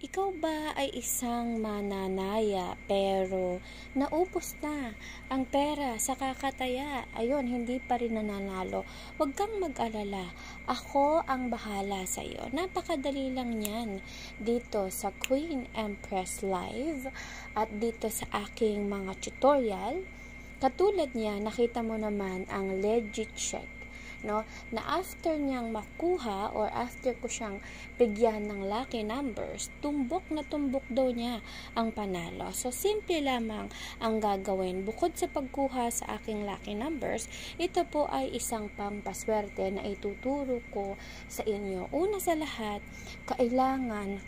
Ikaw ba ay isang mananaya pero naupos na ang pera sa kakataya? Ayun, hindi pa rin nananalo. Huwag kang mag-alala. Ako ang bahala sa iyo. Napakadali lang yan dito sa Queen Empress Live at dito sa aking mga tutorial. Katulad niya, nakita mo naman ang legit check. No, na after niyang makuha or after ko siyang bigyan ng lucky numbers, tumbok na tumbok daw niya ang panalo. So, simple lamang ang gagawin. Bukod sa pagkuha sa aking lucky numbers, ito po ay isang pampaswerte na ituturo ko sa inyo. Una sa lahat, kailangan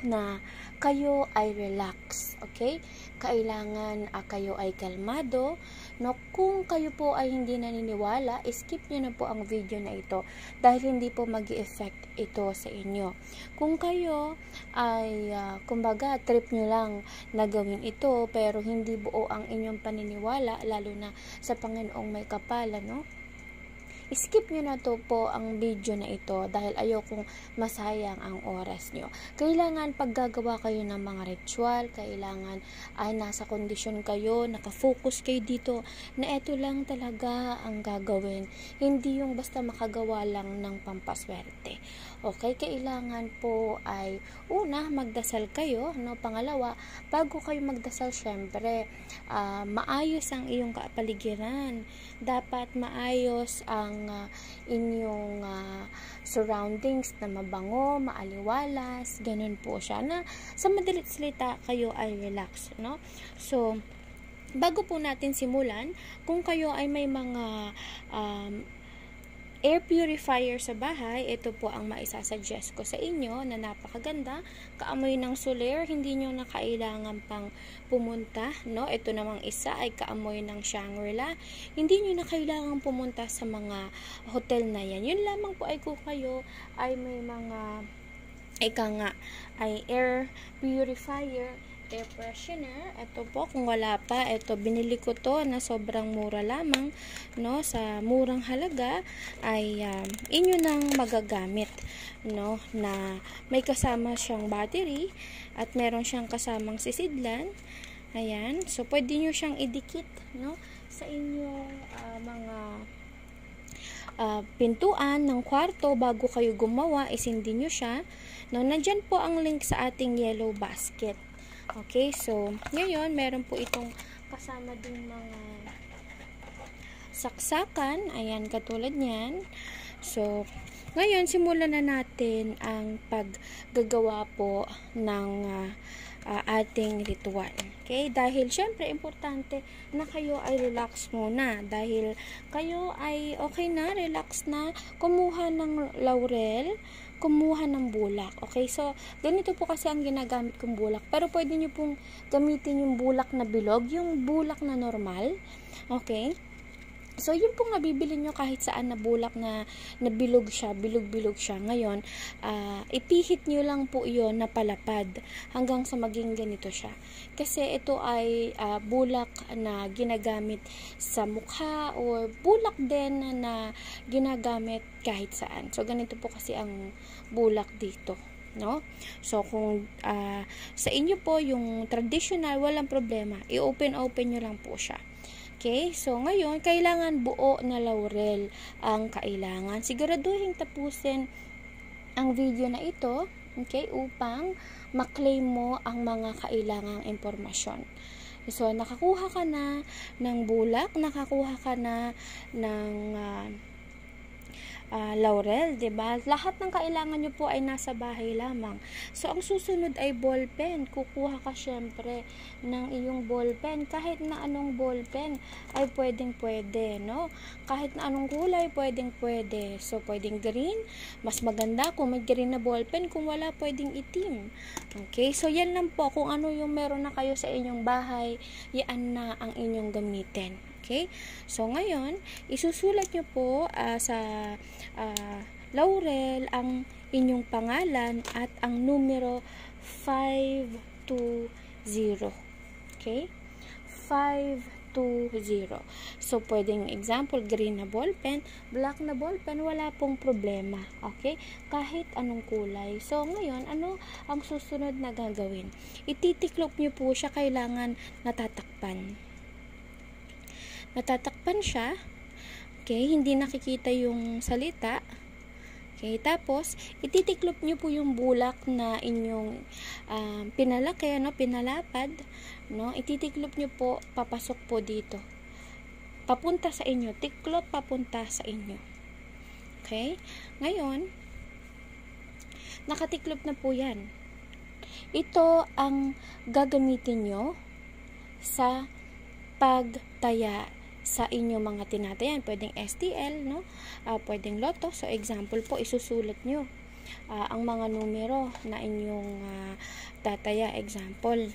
na kayo ay relax, okay? Kailangan kayo ay kalmado, no? Kung kayo po ay hindi naniniwala, skip nyo na po ang video na ito dahil hindi po mag-i-effect ito sa inyo. Kung kayo ay kumbaga trip nyo lang na gawin ito pero hindi buo ang inyong paniniwala, lalo na sa Panginoong may kapal, no? Skip nyo na to po ang video na ito dahil ayokong masayang ang oras nyo. Kailangan paggagawa kayo ng mga ritual, kailangan ay nasa kondisyon kayo, nakafocus kayo dito na ito lang talaga ang gagawin. Hindi yung basta makagawa lang ng pampaswerte. Okay, kailangan po ay una, magdasal kayo, no? Pangalawa, bago kayo magdasal, syempre, maayos ang iyong kapaligiran. Dapat maayos ang inyong surroundings na mabango, maaliwalas, ganun po siya. Na sa madalit salita, kayo ay relax, no? So, bago po natin simulan, kung kayo ay may mga air purifier sa bahay, ito po ang maisasuggest ko sa inyo na napakaganda. Kaamoy ng Soler, hindi nyo na kailangan pang pumunta, no? Ito namang isa ay kaamoy ng Shangri-La. Hindi nyo na kailangan pumunta sa mga hotel na yan. Yun lamang po ay kung kayo ay may mga ay air purifier, air freshener. Ito po, kung wala pa, ito binili ko to na sobrang mura lamang, no? Sa murang halaga ay inyo nang magagamit, no? Na may kasama siyang battery at meron siyang kasamang sisidlan. Ayan, so pwede nyo siyang idikit, no? Sa inyong mga pintuan ng kwarto bago kayo gumawa, isindi nyo siya, no? Nandyan po ang link sa ating yellow basket. Okay, so ngayon meron po itong kasama din mga saksakan, ayan, katulad niyan. So ngayon simulan na natin ang paggagawa po ng ating ritual. Okay, dahil syempre importante na kayo ay relax muna, dahil kayo ay okay na, relax na, kumuha ng laurel, kumuha ng bulak. Okay, so ganito po kasi ang ginagamit kong bulak, pero pwede nyo pong gamitin yung bulak na bilog, yung bulak na normal. Okay, so yun pong nabibili nyo kahit saan na bulak na bilog siya, bilog-bilog siya. Ngayon, ipihit nyo lang po yun na palapad hanggang sa maging ganito siya. Kasi ito ay bulak na ginagamit sa mukha or bulak din na ginagamit kahit saan. So ganito po kasi ang bulak dito, no? So kung sa inyo po yung traditional, walang problema. I-open nyo lang po siya. Okay, so ngayon, kailangan buo na laurel ang kailangan. Siguraduhin tapusin ang video na ito, okay, upang maklaim mo ang mga kailangang impormasyon. So, nakakuha ka na ng bulak, nakakuha ka na ng laurel, 'di ba? Lahat ng kailangan nyo po ay nasa bahay lamang. So ang susunod ay ballpen. Kukuha ka syempre ng iyong ballpen. Kahit na anong ballpen ay pwedeng-pwede, no? Kahit na anong kulay pwedeng-pwede. So pwedeng green, mas maganda kung may green na ballpen, kung wala pwedeng itim. Okay? So yan lang po, kung ano yung meron na kayo sa inyong bahay, yan na ang inyong gamitin. Okay? So, ngayon, isusulat nyo po sa laurel ang inyong pangalan at ang numero 520. Okay? 520. to 0. So, pwedeng example, green na ballpen, black na ballpen, wala pong problema. Okay? Kahit anong kulay. So, ngayon, ano ang susunod na gagawin? Ititiklop nyo po siya, kailangan natatakpan. Natatakpan siya. Okay? Hindi nakikita yung salita. Okay, tapos, ititiklop nyo po yung bulak na inyong pinalaki, pinalapad, ititiklop nyo po, papasok po dito. Papunta sa inyo, tiklop papunta sa inyo. Okay? Ngayon, nakatiklop na po yan. Ito ang gagamitin nyo sa pagtaya sa inyong mga tinatayan. Pwedeng STL, pwedeng Lotto. So, example po, isusulat nyo ang mga numero na inyong tataya. Example,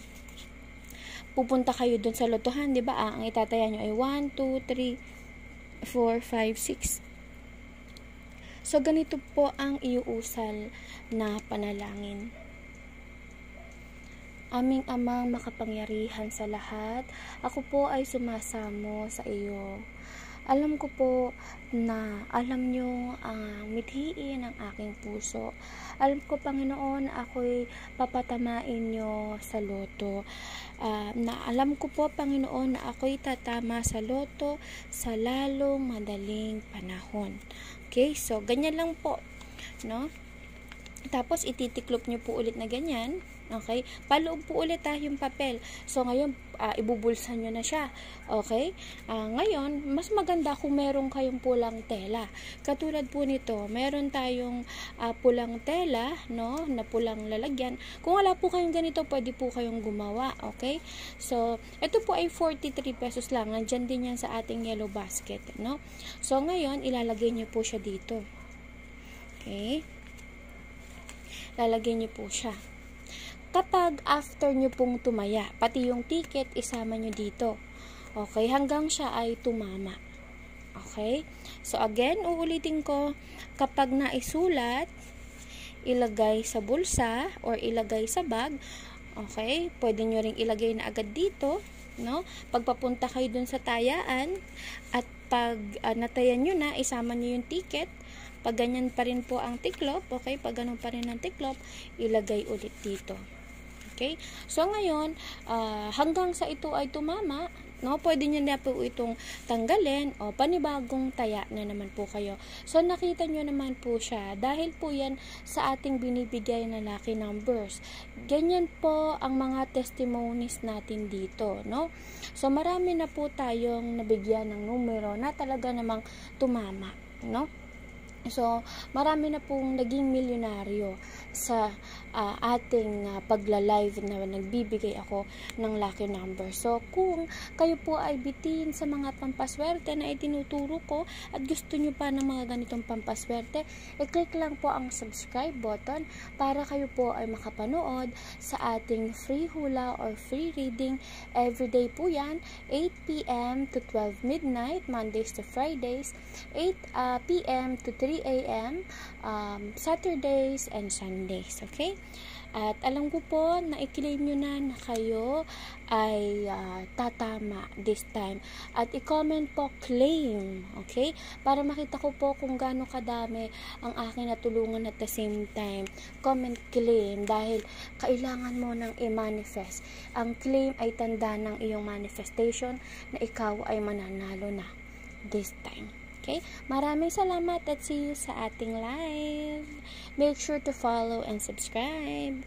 pupunta kayo dun sa lotohan, di ba? Ang itataya nyo ay 1, 2, 3, 4, 5, 6. So, ganito po ang iuusal na panalangin. Aming Amang makapangyarihan sa lahat, ako po ay sumasamo sa iyo. Alam ko po na alam nyo ang mithiin ng aking puso. Alam ko, Panginoon, ako'y papatamain nyo sa loto. Na alam ko po, Panginoon, na ako'y tatama sa loto sa lalong madaling panahon. Okay, so ganyan lang po, Tapos, ititiklop nyo po ulit na ganyan. Okay? Paloob po ulit yung papel. So, ngayon, ibubulsan nyo na siya. Okay? Ngayon, mas maganda kung meron kayong pulang tela. Katulad po nito, meron tayong pulang tela, na pulang lalagyan. Kung wala po kayong ganito, pwede po kayong gumawa. Okay? So, ito po ay 43 pesos lang. Nandyan din yan sa ating yellow basket. So, ngayon, ilalagay nyo po siya dito. Okay? Lalagyan nyo po siya. Kapag after nyo pong tumaya, pati yung ticket, isama nyo dito. Okay? Hanggang siya ay tumama. Okay? So, again, uulitin ko, kapag naisulat, ilagay sa bulsa or ilagay sa bag, okay? Pwede nyo ring ilagay na agad dito, Pagpapunta kayo dun sa tayaan, at pag natayan nyo na, isama nyo yung ticket. Pag ganyan pa rin po ang tiklop, okay? Pag ganun pa rin ang tiklop, ilagay ulit dito. Okay? So, ngayon, hanggang sa ito ay tumama, pwede nyo na po itong tanggalin o panibagong taya na naman po kayo. So, nakita nyo naman po siya dahil po yan sa ating binibigay na lucky numbers. Ganyan po ang mga testimonies natin dito, So, marami na po tayong nabigyan ng numero na talaga namang tumama, So, marami na pong naging milyonaryo sa ating pagla-live na nagbibigay ako ng lucky number. So, kung kayo po ay bitin sa mga pampaswerte na itinuturo ko at gusto nyo pa ng mga ganitong pampaswerte, i-click lang po ang subscribe button para kayo po ay makapanood sa ating free hula or free reading. Everyday po yan, 8 p.m. to 12 midnight, Mondays to Fridays, 8 p.m. to 3 a.m. Saturdays and Sundays. Okay? At alam ko po na i-claim nyo na kayo ay tatama this time. At i-comment po claim. Okay? Para makita ko po kung gaano kadami ang aking natulungan at the same time. Comment claim dahil kailangan mo nang i-manifest. Ang claim ay tanda ng iyong manifestation na ikaw ay mananalo na this time. Okay? Maraming salamat at see you sa ating live. Make sure to follow and subscribe.